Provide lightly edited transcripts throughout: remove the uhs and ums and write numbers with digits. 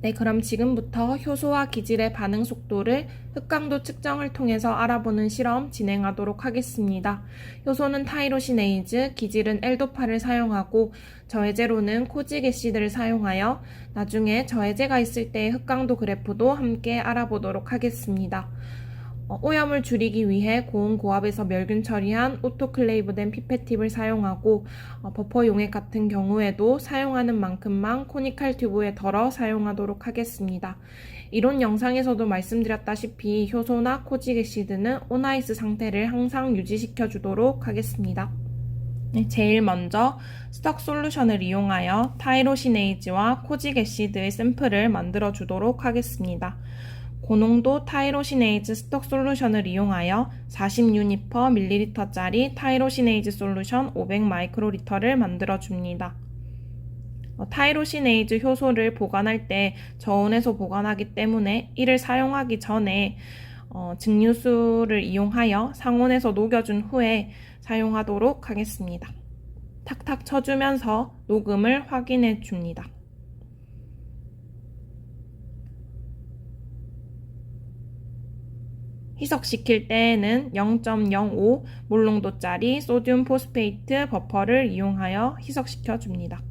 네, 그럼 지금부터 효소와 기질의 반응 속도를 흑강도 측정을 통해서 알아보는 실험 진행하도록 하겠습니다. 효소는 타이로시네이즈, 기질은 L도파를 사용하고 저해제로는 코직 애시드를 사용하여 나중에 저해제가 있을 때의 흑강도 그래프도 함께 알아보도록 하겠습니다. 오염을 줄이기 위해 고온 고압에서 멸균 처리한 오토클레이브된 피펫팁을 사용하고 버퍼 용액 같은 경우에도 사용하는 만큼만 코니칼 튜브에 덜어 사용하도록 하겠습니다. 이론 영상에서도 말씀드렸다시피 효소나 코직 애시드는 온아이스 상태를 항상 유지시켜 주도록 하겠습니다. 제일 먼저 스톡 솔루션을 이용하여 타이로시네이즈와 코직 애시드의 샘플을 만들어 주도록 하겠습니다. 고농도 타이로시네이즈 스톡 솔루션을 이용하여 40유닛 퍼 밀리리터짜리 타이로시네이즈 솔루션 500 마이크로리터를 만들어 줍니다. 타이로시네이즈 효소를 보관할 때 저온에서 보관하기 때문에 이를 사용하기 전에 증류수를 이용하여 상온에서 녹여준 후에 사용하도록 하겠습니다. 탁탁 쳐주면서 녹음을 확인해 줍니다. 희석시킬 때에는 0.05 몰농도짜리 소듐 포스페이트 버퍼를 이용하여 희석시켜 줍니다.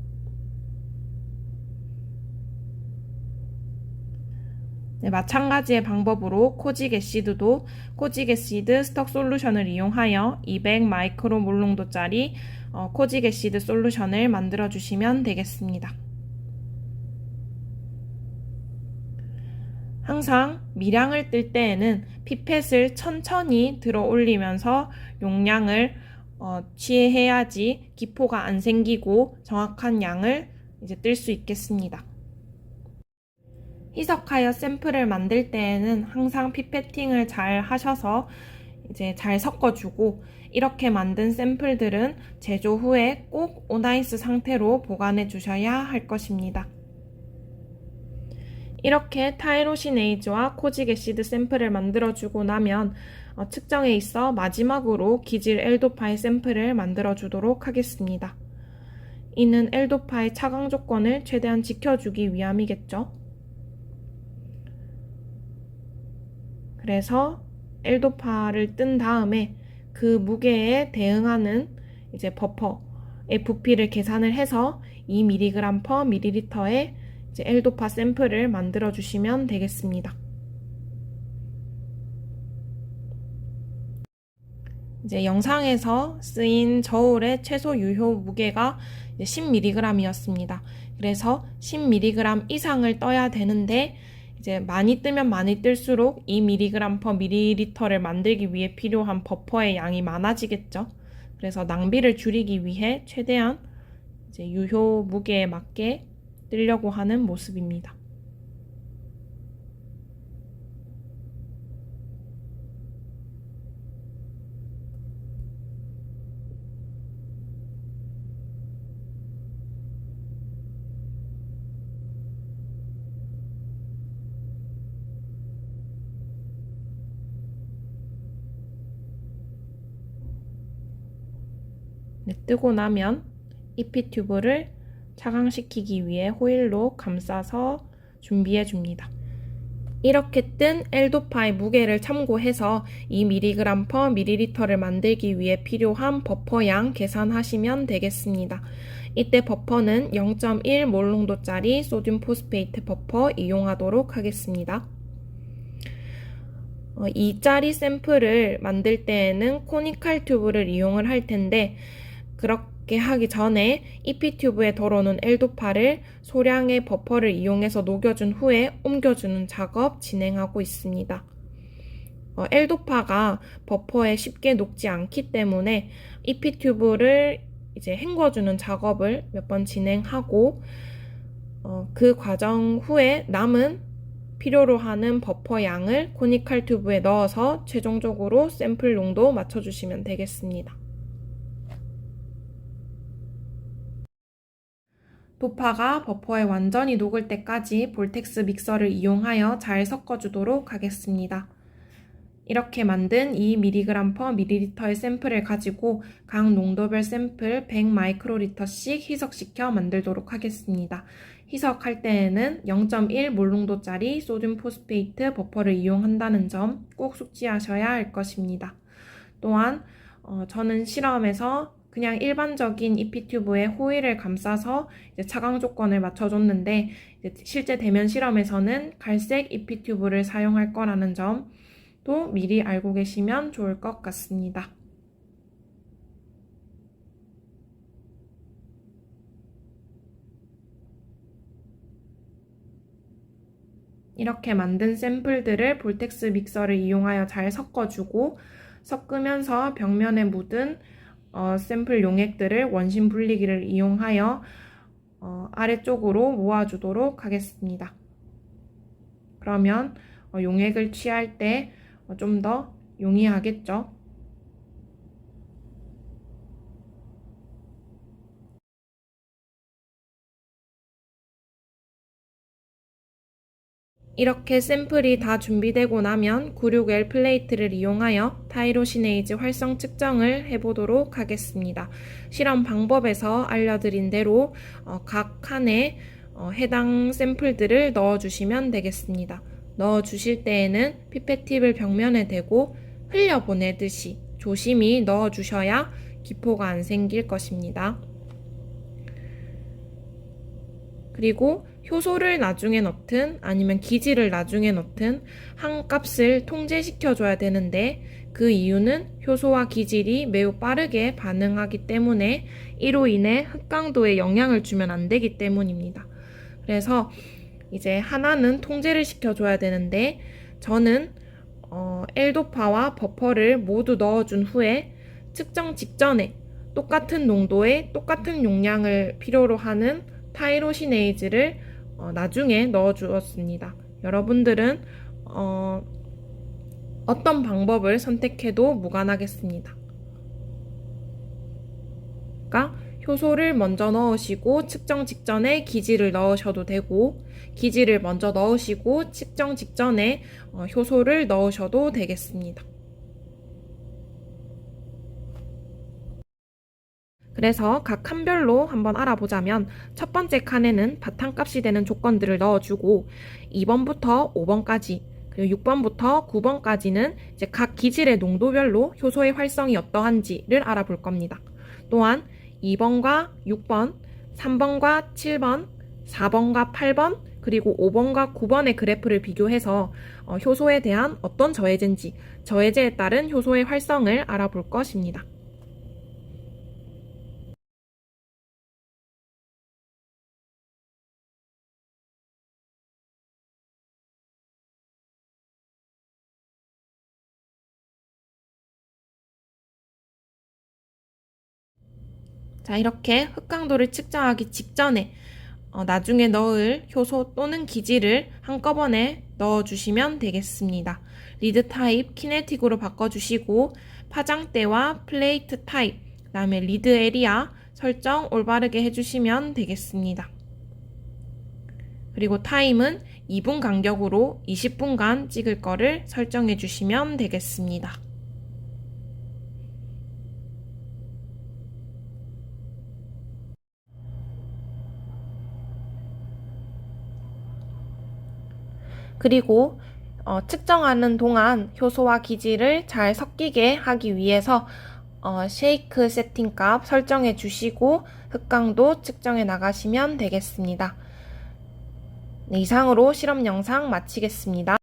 네, 마찬가지의 방법으로 코직 애시드도 코직 애시드 스톡 솔루션을 이용하여 200 마이크로 몰농도짜리 코직 애시드 솔루션을 만들어 주시면 되겠습니다. 항상 미량을 뜰 때에는 피펫을 천천히 들어 올리면서 용량을 취해야지 기포가 안 생기고 정확한 양을 이제 뜰 수 있겠습니다. 희석하여 샘플을 만들 때에는 항상 피펫팅을 잘 하셔서 이제 잘 섞어주고 이렇게 만든 샘플들은 제조 후에 꼭 온아이스 상태로 보관해 주셔야 할 것입니다. 이렇게 타이로시네이즈와 코직 애시드 샘플을 만들어주고 나면 측정에 있어 마지막으로 기질 L도파의 샘플을 만들어주도록 하겠습니다. 이는 L도파의 차강 조건을 최대한 지켜주기 위함이겠죠. 그래서 L도파를 뜬 다음에 그 무게에 대응하는 이제 버퍼의 부피를 계산을 해서 2mg per ml에 이제 L도파 샘플을 만들어 주시면 되겠습니다. 이제 영상에서 쓰인 저울의 최소 유효 무게가 10mg이었습니다. 그래서 10mg 이상을 떠야 되는데 이제 많이 뜨면 많이 뜰수록 2mg per ml를 만들기 위해 필요한 버퍼의 양이 많아지겠죠. 그래서 낭비를 줄이기 위해 최대한 이제 유효 무게에 맞게 뜨려고 하는 모습입니다. 네, 뜨고 나면 EP 튜브를 차강시키기 위해 호일로 감싸서 준비해 줍니다. 이렇게 뜬 L도파의 무게를 참고해서 2mg per ml를 만들기 위해 필요한 버퍼양 계산하시면 되겠습니다. 이때 버퍼는 0.1 몰농도짜리 소듐 포스페이트 버퍼 이용하도록 하겠습니다. 2짜리 샘플을 만들 때에는 코니칼 튜브를 이용을 할 텐데 그렇게 하기 전에 EP 튜브에 덜어놓은 L도파를 소량의 버퍼를 이용해서 녹여준 후에 옮겨주는 작업 진행하고 있습니다. L도파가 버퍼에 쉽게 녹지 않기 때문에 EP 튜브를 이제 헹궈주는 작업을 몇 번 진행하고 그 과정 후에 남은 필요로 하는 버퍼 양을 코니칼 튜브에 넣어서 최종적으로 샘플 농도 맞춰주시면 되겠습니다. 도파가 버퍼에 완전히 녹을 때까지 볼텍스 믹서를 이용하여 잘 섞어주도록 하겠습니다. 이렇게 만든 2mg per ml의 샘플을 가지고 각 농도별 샘플 100 마이크로리터씩 희석시켜 만들도록 하겠습니다. 희석할 때에는 0.1 몰농도짜리 소듐 포스페이트 버퍼를 이용한다는 점 꼭 숙지하셔야 할 것입니다. 또한 저는 실험에서 그냥 일반적인 EP 튜브에 호일을 감싸서 이제 차광 조건을 맞춰줬는데 이제 실제 대면 실험에서는 갈색 EP 튜브를 사용할 거라는 점도 미리 알고 계시면 좋을 것 같습니다. 이렇게 만든 샘플들을 볼텍스 믹서를 이용하여 잘 섞어주고 섞으면서 벽면에 묻은 샘플 용액들을 원심 분리기를 이용하여 아래쪽으로 모아주도록 하겠습니다. 그러면 용액을 취할 때 좀 더 용이하겠죠? 이렇게 샘플이 다 준비되고 나면 96L 플레이트를 이용하여 타이로시네이즈 활성 측정을 해보도록 하겠습니다. 실험 방법에서 알려드린 대로 각 칸에 해당 샘플들을 넣어주시면 되겠습니다. 넣어주실 때에는 피펫 팁을 벽면에 대고 흘려보내듯이 조심히 넣어주셔야 기포가 안 생길 것입니다. 그리고 효소를 나중에 넣든 아니면 기질을 나중에 넣든 한 값을 통제시켜줘야 되는데 그 이유는 효소와 기질이 매우 빠르게 반응하기 때문에 이로 인해 흑강도에 영향을 주면 안 되기 때문입니다. 그래서 이제 하나는 통제를 시켜줘야 되는데 저는 엘도파와 버퍼를 모두 넣어준 후에 측정 직전에 똑같은 농도의 똑같은 용량을 필요로 하는 타이로시네이즈를 나중에 넣어주었습니다. 여러분들은 어떤 방법을 선택해도 무관하겠습니다. 그러니까 효소를 먼저 넣으시고 측정 직전에 기질을 넣으셔도 되고 기질을 먼저 넣으시고 측정 직전에 효소를 넣으셔도 되겠습니다. 그래서 각 칸별로 한번 알아보자면 첫 번째 칸에는 바탕값이 되는 조건들을 넣어주고 2번부터 5번까지 그리고 6번부터 9번까지는 이제 각 기질의 농도별로 효소의 활성이 어떠한지를 알아볼 겁니다. 또한 2번과 6번, 3번과 7번, 4번과 8번, 그리고 5번과 9번의 그래프를 비교해서 효소에 대한 어떤 저해제인지, 저해제에 따른 효소의 활성을 알아볼 것입니다. 자, 이렇게 흑강도를 측정하기 직전에 나중에 넣을 효소 또는 기질을 한꺼번에 넣어주시면 되겠습니다. 리드 타입 키네틱으로 바꿔주시고 파장대와 플레이트 타입, 그 다음에 리드 에리아 설정 올바르게 해주시면 되겠습니다. 그리고 타임은 2분 간격으로 20분간 찍을 거를 설정해 주시면 되겠습니다. 그리고 측정하는 동안 효소와 기질을 잘 섞이게 하기 위해서 쉐이크 세팅 값 설정해 주시고 흑강도 측정해 나가시면 되겠습니다. 네, 이상으로 실험 영상 마치겠습니다.